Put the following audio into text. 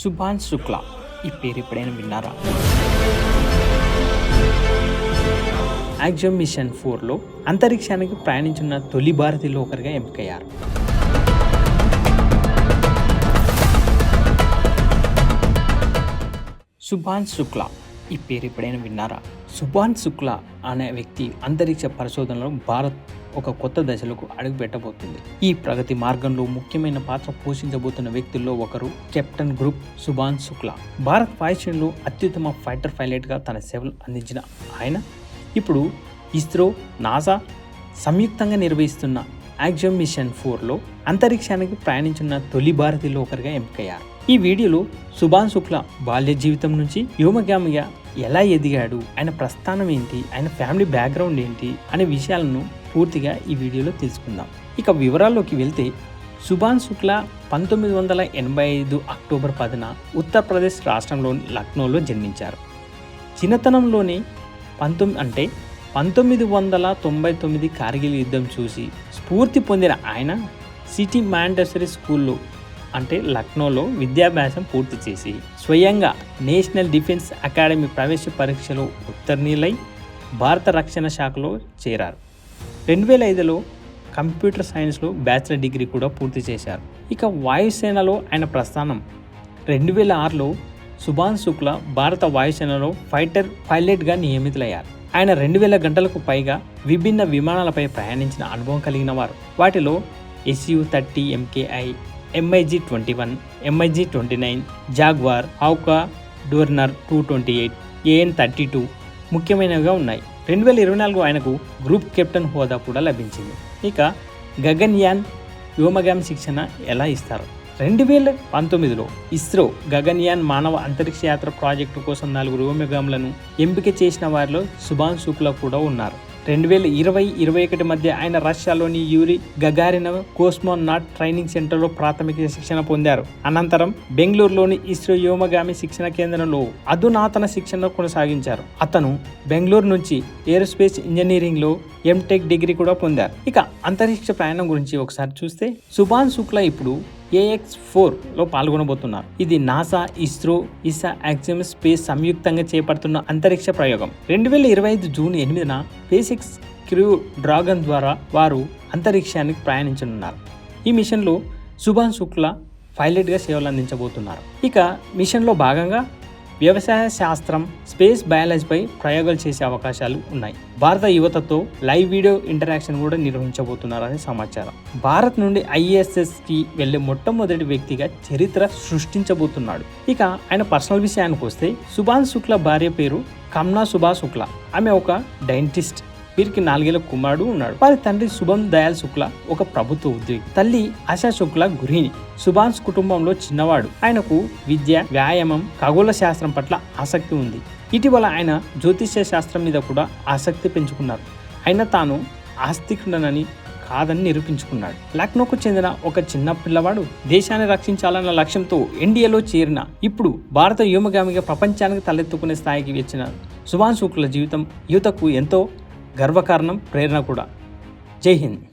శుభాన్ శుక్లా ఈ పేరు ఎప్పుడైనా విన్నారా? యాక్సియం మిషన్ 4లో అంతరిక్షానికి ప్రయాణించిన తొలి భారతీయుల్లో ఒకరిగా ఎంపికయ్యారు. శుభాన్ శుక్లా ఈ పేరు ఎప్పుడైనా విన్నారా? శుభాన్ శుక్లా అనే వ్యక్తి అంతరిక్ష పరిశోధనలో భారత్ ఒక కొత్త దశలకు అడుగుపెట్టబోతుంది. ఈ ప్రగతి మార్గంలో ముఖ్యమైన పాత్ర పోషించబోతున్న వ్యక్తుల్లో ఒకరు కెప్టెన్ గ్రూప్ శుభాన్ శుక్లా. భారత్ వాయుసేనలో అత్యుత్తమ ఫైటర్ పైలట్గా తన సేవలు అందించిన ఆయన ఇప్పుడు ఇస్రో, నాసా సంయుక్తంగా నిర్వహిస్తున్న యాక్సియం మిషన్ 4లో అంతరిక్షానికి ప్రయాణించిన తొలి భారతీయుల్లో ఒకరిగా ఎంపికయ్యారు. ఈ వీడియోలో శుభాన్ శుక్లా బాల్య జీవితం నుంచి వ్యోమగామిగా ఎలా ఎదిగాడు, ఆయన ప్రస్థానం ఏంటి, ఆయన ఫ్యామిలీ బ్యాక్గ్రౌండ్ ఏంటి అనే విషయాలను పూర్తిగా ఈ వీడియోలో తెలుసుకుందాం. ఇక వివరాల్లోకి వెళ్తే శుభాన్ శుక్లా 1985 అక్టోబర్ 10న ఉత్తరప్రదేశ్ రాష్ట్రంలోని లక్నోలో జన్మించారు. చిన్నతనంలోనే 1999 కార్గిల్ యుద్ధం చూసి స్ఫూర్తి పొందిన ఆయన సిటీ మాంటెసరీ స్కూల్లో అంటే లక్నోలో విద్యాభ్యాసం పూర్తి చేసి స్వయంగా నేషనల్ డిఫెన్స్ అకాడమీ ప్రవేశ పరీక్షలో ఉత్తీర్ణులై భారత రక్షణ శాఖలో చేరారు. 2005లో కంప్యూటర్ సైన్స్లో బ్యాచిలర్ డిగ్రీ కూడా పూర్తి చేశారు. ఇక వాయుసేనలో ఆయన ప్రస్థానం 2006లో శుభాన్ శుక్లా భారత వాయుసేనలో ఫైటర్ పైలట్గా నియమితులయ్యారు. ఆయన 2000 గంటలకు పైగా విభిన్న విమానాలపై ప్రయాణించిన అనుభవం కలిగిన వారు. వాటిలో Su-30 MKI, MiG-21, MiG-29, jaguar, హౌకా, డోర్నర్ 228, AN-32 ముఖ్యమైనవిగా ఉన్నాయి. 2024 ఆయనకు గ్రూప్ కెప్టెన్ హోదా కూడా లభించింది. ఇక గగన్యాన్ వ్యోమగామి శిక్షణ ఎలా ఇస్తారు? 2019లో ఇస్రో గగన్యాన్ మానవ అంతరిక్ష యాత్ర ప్రాజెక్టు కోసం 4 వ్యోమగాములను ఎంపిక చేసిన వారిలో శుభాన్ శుక్లా కూడా ఉన్నారు. 2020-21 మధ్య ఆయన రష్యాలోని యూరి గగారిన్ కోస్మోనాట్ ట్రైనింగ్ సెంటర్లో ప్రాథమిక శిక్షణ పొందారు. అనంతరం బెంగళూరులోని ఇస్రో వ్యోమగామి శిక్షణ కేంద్రంలో అధునాతన శిక్షణ కొనసాగించారు. అతను బెంగళూరు నుంచి ఏరోస్పేస్ ఇంజనీరింగ్లో ఎంటెక్ డిగ్రీ కూడా పొందారు. ఇక అంతరిక్ష ప్రయాణం గురించి ఒకసారి చూస్తే శుభాన్ శుక్లా ఇప్పుడు AX-4లో పాల్గొనబోతున్నారు. ఇది NASA, ISRO, Isa axiom space సంయుక్తంగా చేపడుతున్న అంతరిక్ష ప్రయోగం. 2025 జూన్ 8న స్పేస్ క్రూ డ్రాగన్ ద్వారా వారు అంతరిక్షానికి ప్రయాణించనున్నారు. ఈ మిషన్లో శుభాన్ శుక్లా పైలట్గా సేవలు అందించబోతున్నారు. ఇక మిషన్లో భాగంగా వ్యవసాయ శాస్త్రం, స్పేస్ బయాలజీపై ప్రయోగాలు చేసే అవకాశాలు ఉన్నాయి. భారత యువతతో లైవ్ వీడియో ఇంటరాక్షన్ కూడా నిర్వహించబోతున్నారని సమాచారం. భారత్ నుండి ISSకి వెళ్లే మొట్టమొదటి వ్యక్తిగా చరిత్ర సృష్టించబోతున్నాడు. ఇక ఆయన పర్సనల్ విషయానికి వస్తే శుభాన్ శుక్లా భార్య పేరు కమ్నా సుభా శుక్లా. ఆమె ఒక డెంటిస్ట్. వీరికి 4 ఏళ్ల కుమారుడు ఉన్నాడు. వారి తండ్రి శుభం దయాల్ శుక్లా ఒక ప్రభుత్వ ఉద్యోగి. తల్లి ఆశా శుక్లా గృహిణి. శుభాన్ కుటుంబంలో చిన్నవాడు. ఆయనకు విద్య, వ్యాయామం, ఖగోళ శాస్త్రం పట్ల ఆసక్తి ఉంది. ఇటీవల ఆయన జ్యోతిష్య శాస్త్రం మీద కూడా ఆసక్తి పెంచుకున్నారు. అయినా తాను ఆస్తికుడనని కాదని నిరూపించుకున్నాడు. లక్నోకు చెందిన ఒక చిన్న పిల్లవాడు దేశాన్ని రక్షించాలన్న లక్ష్యంతో ఎన్డీఏలో చేరిన ఇప్పుడు భారత వ్యోమగామిగా ప్రపంచానికి తలెత్తుకునే స్థాయికి వచ్చిన శుభాన్ శుక్లా జీవితం యువతకు ఎంతో గర్వకారణం, ప్రేరణ కూడా. జై హింద్.